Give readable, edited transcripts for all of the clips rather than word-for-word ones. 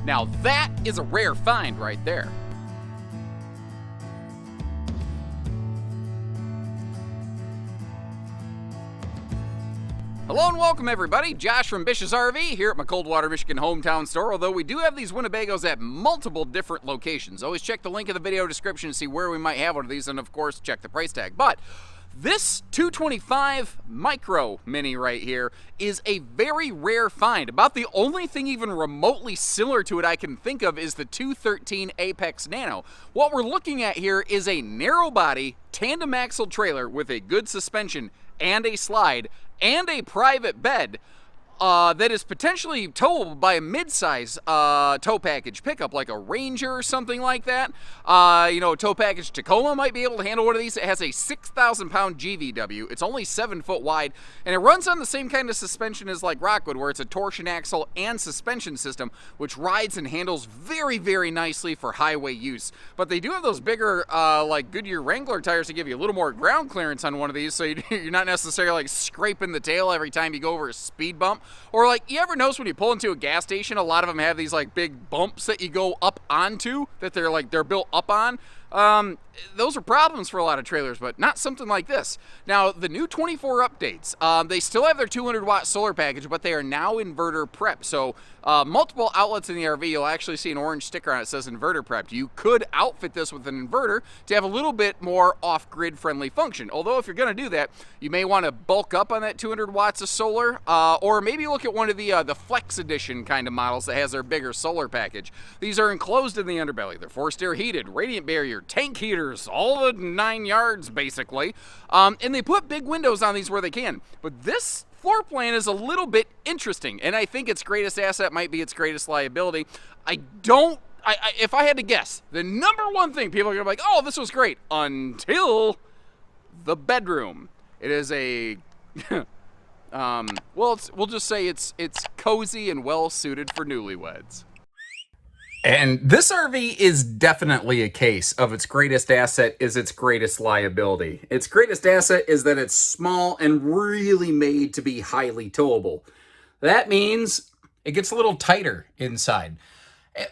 Now that is a rare find right there. Hello and welcome everybody, Josh from Bish's RV here at my Coldwater, Michigan hometown store, although we do have these Winnebagos at multiple different locations. Always check the link in the video description to see where we might have one of these, and of course check the price tag. But this 225 Micro Mini right here is a very rare find. About the only thing even remotely similar to it I can think of is the 213 Apex Nano. What we're looking at here is a narrow body tandem axle trailer with a good suspension and a slide and a private bed that is potentially towable by a mid-size tow package pickup, like a Ranger or something like that. You know, a tow package Tacoma might be able to handle one of these. It has a 6,000-pound GVW. It's only 7 foot wide, and it runs on the same kind of suspension as like Rockwood, where it's a torsion axle and suspension system, which rides and handles very, very nicely for highway use. But they do have those bigger, like Goodyear Wrangler tires to give you a little more ground clearance on one of these, so you're not necessarily like scraping the tail every time you go over a speed bump. Or like, you ever notice when you pull into a gas station, a lot of them have these like big bumps that you go up onto, that they're built up on. Those are problems for a lot of trailers, but not something like this. Now, the new 24 updates, they still have their 200-watt solar package, but they are now inverter prep. So multiple outlets in the RV, you'll actually see an orange sticker on it that says inverter prepped. You could outfit this with an inverter to have a little bit more off-grid friendly function. Although if you're going to do that, you may want to bulk up on that 200 watts of solar, or maybe look at one of the Flex Edition kind of models that has their bigger solar package. These are enclosed in the underbelly. They're forced air heated, radiant barrier, tank heaters, all the 9 yards basically. And they put big windows on these where they can. But this floor plan is a little bit interesting, and I think its greatest asset might be its greatest liability. If I had to guess, the number one thing people are gonna be like, oh, this was great, until the bedroom. It is a well, we'll just say it's cozy and well suited for newlyweds. And this RV is definitely a case of its greatest asset is its greatest liability. Its greatest asset is that it's small and really made to be highly towable. That means it gets a little tighter inside.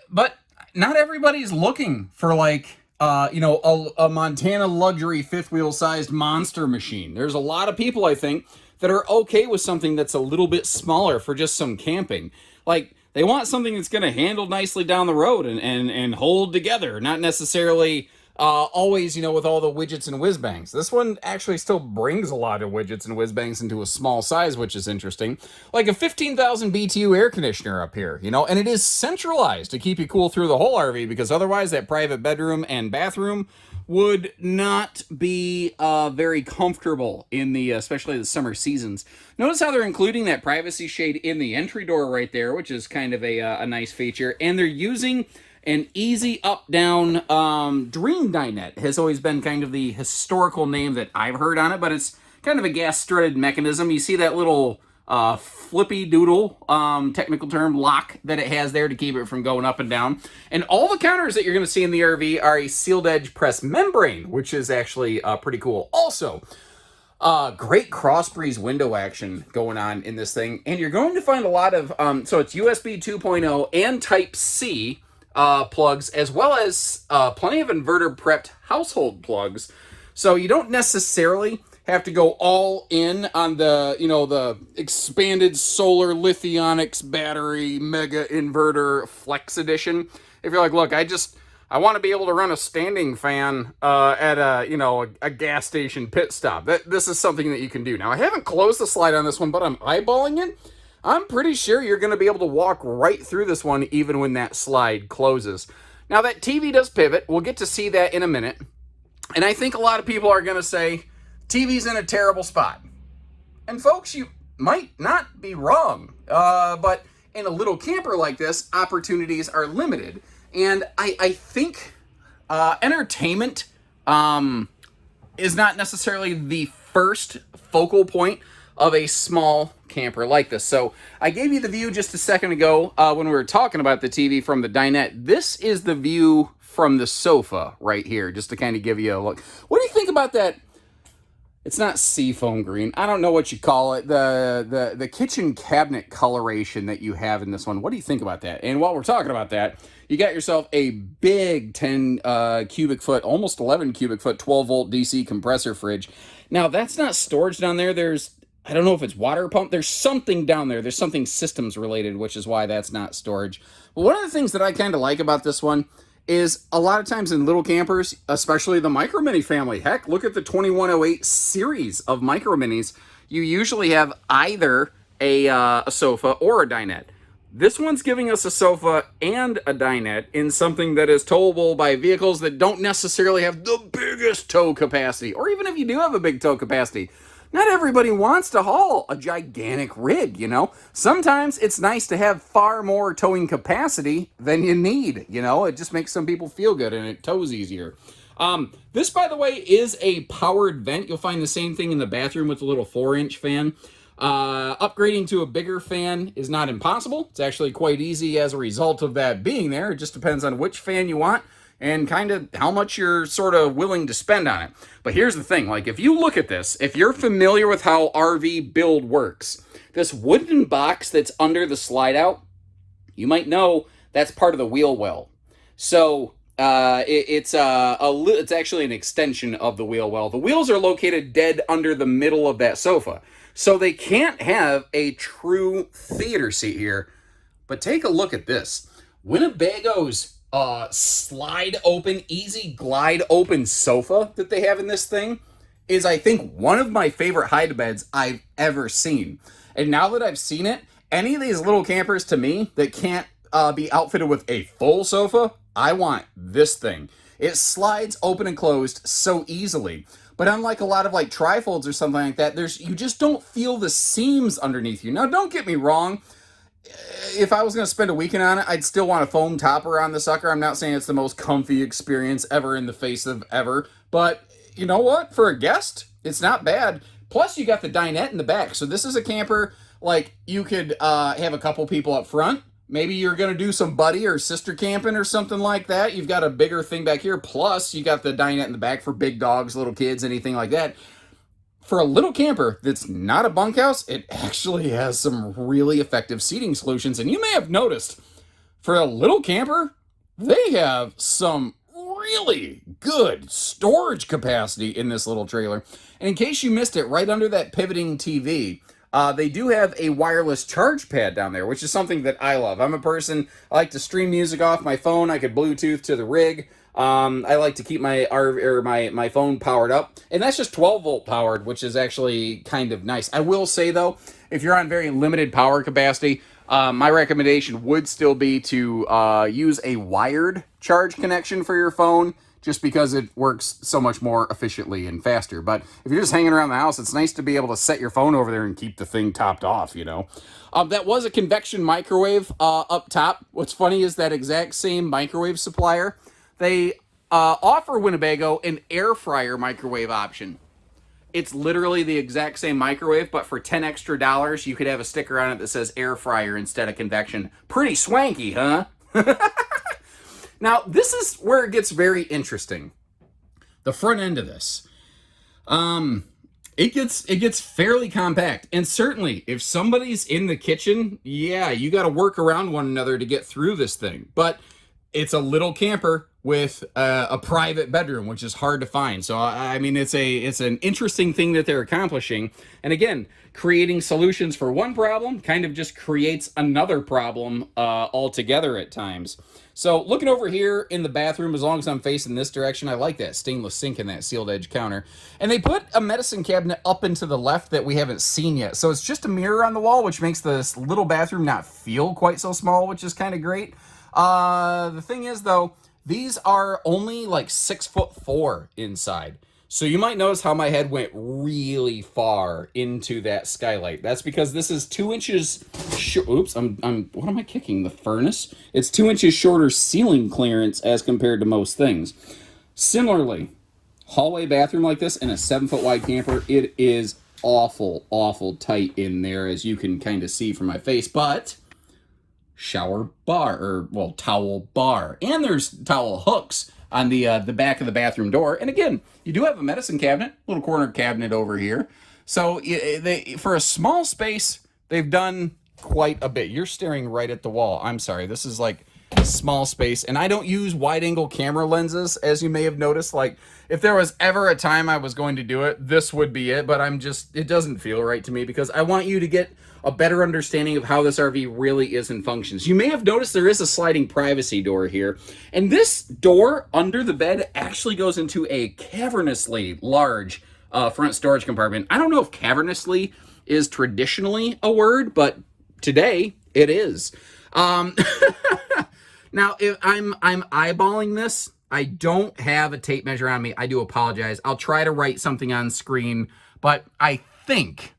But not everybody's looking for like, a Montana luxury fifth wheel sized monster machine. There's a lot of people, I think, that are okay with something that's a little bit smaller for just some camping. Like, they want something that's going to handle nicely down the road and hold together, not necessarily always, with all the widgets and whiz bangs. This one actually still brings a lot of widgets and whiz bangs into a small size, which is interesting. Like a 15,000 BTU air conditioner up here, and it is centralized to keep you cool through the whole RV, because otherwise that private bedroom and bathroom would not be very comfortable in the, especially the summer seasons. Notice how they're including that privacy shade in the entry door right there, which is kind of a nice feature. And they're using an easy up-down Dream dinette. Has always been kind of the historical name that I've heard on it, but it's kind of a gas-strutted mechanism. You see that little flippy doodle, technical term, lock that it has there to keep it from going up and down. And all the counters that you're going to see in the RV are a sealed edge press membrane, which is actually pretty cool. Also, great cross breeze window action going on in this thing. And you're going to find a lot of, so it's USB 2.0 and Type-C plugs, as well as plenty of inverter prepped household plugs. So you don't necessarily have to go all in on the, the expanded solar Lithionics battery mega inverter Flex Edition. If you're like, look, I want to be able to run a standing fan at a gas station pit stop. This is something that you can do. Now, I haven't closed the slide on this one, but I'm eyeballing it. I'm pretty sure you're going to be able to walk right through this one even when that slide closes. Now, that TV does pivot. We'll get to see that in a minute. And I think a lot of people are going to say, TV's in a terrible spot. And folks, you might not be wrong. But in a little camper like this, opportunities are limited. And I think entertainment is not necessarily the first focal point of a small camper like this. So I gave you the view just a second ago when we were talking about the TV from the dinette. This is the view from the sofa right here, just to kind of give you a look. What do you think about that It's not seafoam green. I don't know what you call it. The kitchen cabinet coloration that you have in this one. What do you think about that? And while we're talking about that, you got yourself a big 10 cubic foot, almost 11 cubic foot, 12 volt DC compressor fridge. Now that's not storage down there. I don't know if it's water pump. There's something down there. There's something systems related, which is why that's not storage. But one of the things that I kind of like about this one is a lot of times in little campers, especially the Micro Mini family, heck, look at the 2108 series of Micro Minis. You usually have either a sofa or a dinette. This one's giving us a sofa and a dinette in something that is towable by vehicles that don't necessarily have the biggest tow capacity. Or even if you do have a big tow capacity, not everybody wants to haul a gigantic rig, you know? Sometimes it's nice to have far more towing capacity than you need, you know? It just makes some people feel good and it tows easier. This, by the way, is a powered vent. You'll find the same thing in the bathroom with a little 4-inch fan. Upgrading to a bigger fan is not impossible. It's actually quite easy as a result of that being there. It just depends on which fan you want and kind of how much you're sort of willing to spend on it. But here's the thing, like if you look at this, if you're familiar with how RV build works, this wooden box that's under the slide out, you might know that's part of the wheel well. So it's actually an extension of the wheel well. The wheels are located dead under the middle of that sofa. So they can't have a true theater seat here. But take a look at this. Winnebago's slide open, easy glide open sofa that they have in this thing is, I think, one of my favorite hide beds I've ever seen. And now that I've seen it, any of these little campers to me that can't be outfitted with a full sofa, I want this thing. It slides open and closed so easily. But unlike a lot of like trifolds or something like that, you just don't feel the seams underneath you. Now, don't get me wrong. If I was going to spend a weekend on it, I'd still want a foam topper on the sucker. I'm not saying it's the most comfy experience ever in the face of ever. But you know what? For a guest, it's not bad. Plus, you got the dinette in the back. So this is a camper, like, you could have a couple people up front. Maybe you're going to do some buddy or sister camping or something like that. You've got a bigger thing back here. Plus, you got the dinette in the back for big dogs, little kids, anything like that. For a little camper that's not a bunkhouse, it actually has some really effective seating solutions. And you may have noticed, for a little camper, they have some really good storage capacity in this little trailer. And in case you missed it, right under that pivoting TV, they do have a wireless charge pad down there, which is something that I love. I'm a person, I like to stream music off my phone. I could Bluetooth to the rig. I like to keep my phone powered up, and that's just 12 volt powered, which is actually kind of nice. I will say though, if you're on very limited power capacity, my recommendation would still be to use a wired charge connection for your phone, just because it works so much more efficiently and faster. But if you're just hanging around the house, it's nice to be able to set your phone over there and keep the thing topped off, you know. That was a convection microwave up top. What's funny is that exact same microwave supplier, they offer Winnebago an air fryer microwave option. It's literally the exact same microwave, but for $10 extra, you could have a sticker on it that says air fryer instead of convection. Pretty swanky, huh? Now, this is where it gets very interesting. The front end of this. It gets fairly compact. And certainly, if somebody's in the kitchen, yeah, you got to work around one another to get through this thing. But it's a little camper with a private bedroom, which is hard to find. So, I mean, it's an interesting thing that they're accomplishing. And again, creating solutions for one problem kind of just creates another problem altogether at times. So looking over here in the bathroom, as long as I'm facing this direction, I like that stainless sink and that sealed edge counter. And they put a medicine cabinet up and to the left that we haven't seen yet. So it's just a mirror on the wall, which makes this little bathroom not feel quite so small, which is kind of great. The thing is, though, these are only like 6'4" inside. So you might notice how my head went really far into that skylight. That's because this is 2 inches. Oops, what am I kicking? The furnace? It's 2 inches shorter ceiling clearance as compared to most things. Similarly, hallway bathroom like this in a 7-foot wide camper, it is awful tight in there, as you can kind of see from my face. But shower bar, towel bar, and there's towel hooks the back of the bathroom door. And again, you do have a medicine cabinet, little corner cabinet over here. So for a small space, they've done quite a bit. You're staring right at the wall. I'm sorry. This is like a small space, and I don't use wide angle camera lenses, as you may have noticed. Like, if there was ever a time I was going to do it, this would be it. But it doesn't feel right to me, because I want you to get a better understanding of how this RV really is and functions. You may have noticed there is a sliding privacy door here, and this door under the bed actually goes into a cavernously large front storage compartment. I don't know if cavernously is traditionally a word, but today it is. Now, if I'm eyeballing this, I don't have a tape measure on me. I do apologize. I'll try to write something on screen, but I think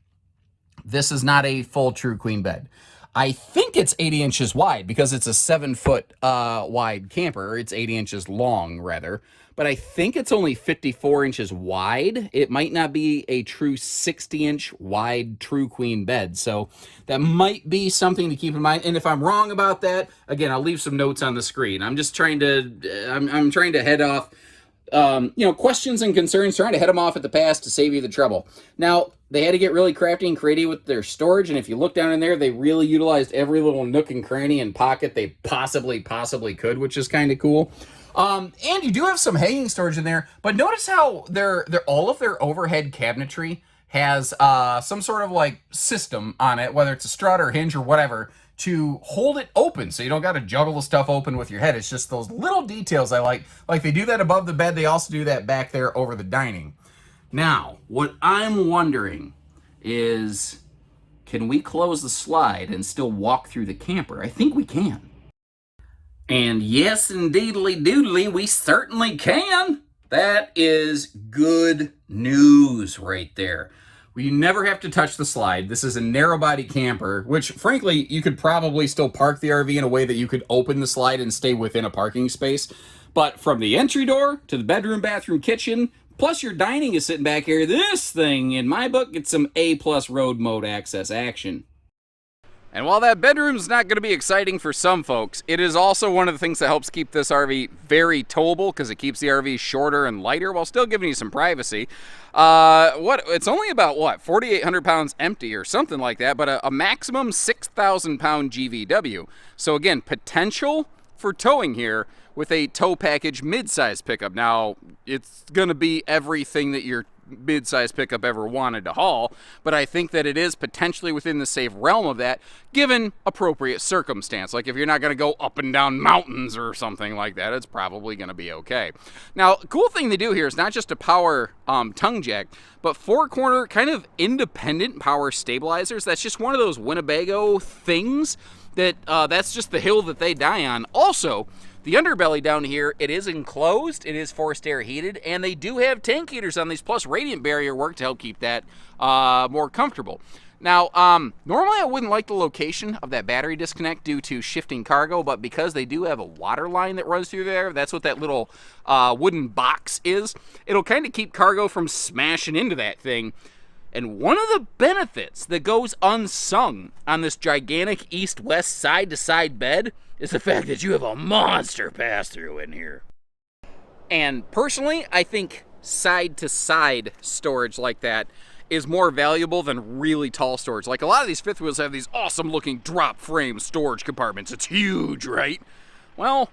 this is not a full true queen bed. I think it's 80 inches wide, because it's a 7-foot wide camper. It's 80 inches long, rather. But I think it's only 54 inches wide. It might not be a true 60-inch wide true queen bed. So that might be something to keep in mind. And if I'm wrong about that, again, I'll leave some notes on the screen. I'm just trying to, I'm trying to head off, questions and concerns, trying to head them off at the pass to save you the trouble. Now, they had to get really crafty and creative with their storage, and if you look down in there, they really utilized every little nook and cranny and pocket they possibly could, which is kind of cool. And you do have some hanging storage in there, but notice how all of their overhead cabinetry has some sort of like system on it, whether it's a strut or hinge or whatever, to hold it open, so you don't got to juggle the stuff open with your head. It's just those little details I like. Like, they do that above the bed. They also do that back there over the dining. Now, what I'm wondering is, can we close the slide and still walk through the camper? I think we can. And yes, indeedly doodly, we certainly can. That is good news right there. You never have to touch the slide. This is a narrow body camper, which frankly, you could probably still park the RV in a way that you could open the slide and stay within a parking space. But from the entry door to the bedroom, bathroom, kitchen, plus your dining is sitting back here, this thing, in my book, gets some A+ road mode access action. And while that bedroom's not going to be exciting for some folks, it is also one of the things that helps keep this RV very towable, because it keeps the RV shorter and lighter while still giving you some privacy. It's only about, 4,800 pounds empty or something like that, but a maximum 6,000 pound GVW. So again, potential for towing here with a tow package mid-size pickup. Now, it's going to be everything that your mid-size pickup ever wanted to haul, but I think that it is potentially within the safe realm of that, given appropriate circumstance. Like, if you're not going to go up and down mountains or something like that, it's probably going to be okay. Now, cool thing they do here is not just a power tongue jack, but 4-corner kind of independent power stabilizers. That's just one of those Winnebago things that that's just the hill that they die on. Also, the underbelly down here, it is enclosed, it is forced air heated, and they do have tank heaters on these, plus radiant barrier work to help keep that more comfortable. Now, normally I wouldn't like the location of that battery disconnect due to shifting cargo, but because they do have a water line that runs through there, that's what that little wooden box is, it'll kind of keep cargo from smashing into that thing. And one of the benefits that goes unsung on this gigantic east-west side-to-side bed is the fact that you have a monster pass-through in here. And personally, I think side-to-side storage like that is more valuable than really tall storage. Like, a lot of these fifth wheels have these awesome-looking drop-frame storage compartments. It's huge, right? Well,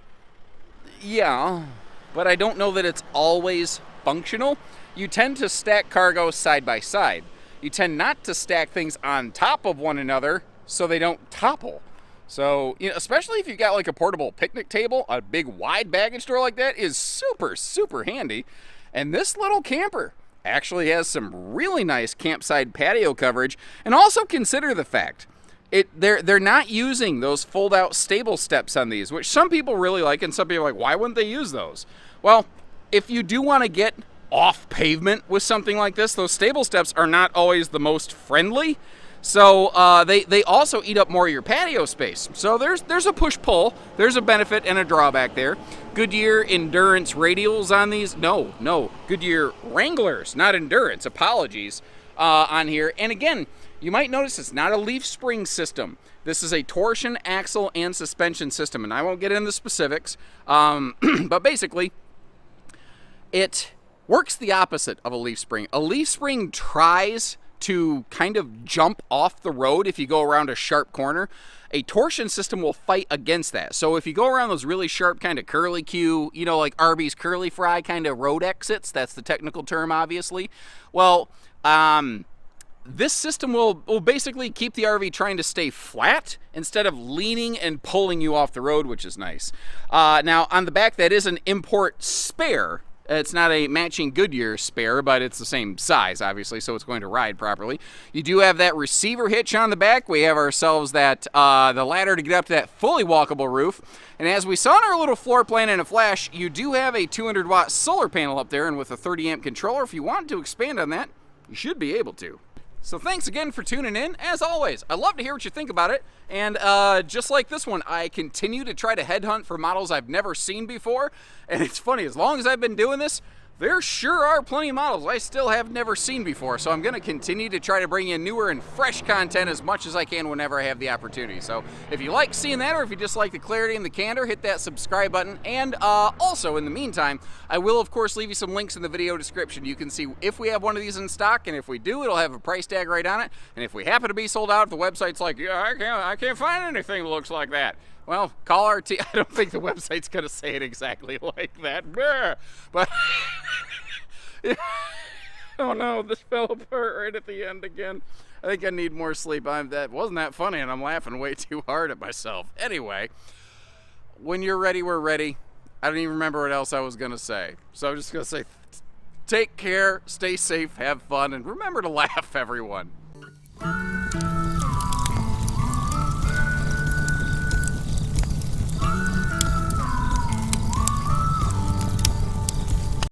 yeah, but I don't know that it's always functional. You tend to stack cargo side by side. You tend not to stack things on top of one another so they don't topple. So, especially if you've got like a portable picnic table, a big wide baggage door like that is super, super handy. And this little camper actually has some really nice campsite patio coverage. And also consider the fact, they're not using those fold-out stable steps on these, which some people really like, and some people are like, why wouldn't they use those? Well, if you do want to get off pavement with something like this, those stable steps are not always the most friendly. So they also eat up more of your patio space. So there's a push-pull. There's a benefit and a drawback there. Goodyear Endurance radials on these. No. Goodyear Wranglers, not Endurance. Apologies on here. And again, you might notice it's not a leaf spring system. This is a torsion, axle, and suspension system. And I won't get into the specifics. But basically, It works the opposite of a leaf spring. A leaf spring tries to kind of jump off the road if you go around a sharp corner. A torsion system will fight against that. So if you go around those really sharp kind of curly Q, you know, like Arby's curly fry kind of road exits, that's the technical term, obviously. Well, this system will basically keep the RV trying to stay flat instead of leaning and pulling you off the road, which is nice. Now, on the back, that is an import spare. It's not a matching Goodyear spare, but it's the same size, obviously, so it's going to ride properly. You do have that receiver hitch on the back. We have ourselves that the ladder to get up to that fully walkable roof. And as we saw in our little floor plan in a flash, you do have a 200-watt solar panel up there, and with a 30-amp controller, if you want to expand on that, you should be able to. So thanks again for tuning in. As always, I'd love to hear what you think about it. And just like this one, I continue to try to headhunt for models I've never seen before. And it's funny, as long as I've been doing this, there sure are plenty of models I still have never seen before. So I'm going to continue to try to bring in newer and fresh content as much as I can whenever I have the opportunity. So if you like seeing that, or if you just like the clarity and the candor, hit that subscribe button. And also, in the meantime, I will, of course, leave you some links in the video description. You can see if we have one of these in stock, and if we do, it'll have a price tag right on it. And if we happen to be sold out, if the website's like, yeah, I can't find anything that looks like that, well, call our team. I don't think the website's going to say it exactly like that. But, oh no, this fell apart right at the end again. I think I need more sleep. That wasn't that funny, and I'm laughing way too hard at myself. Anyway, when you're ready, we're ready. I don't even remember what else I was going to say. So I'm just going to say, take care, stay safe, have fun, and remember to laugh, everyone.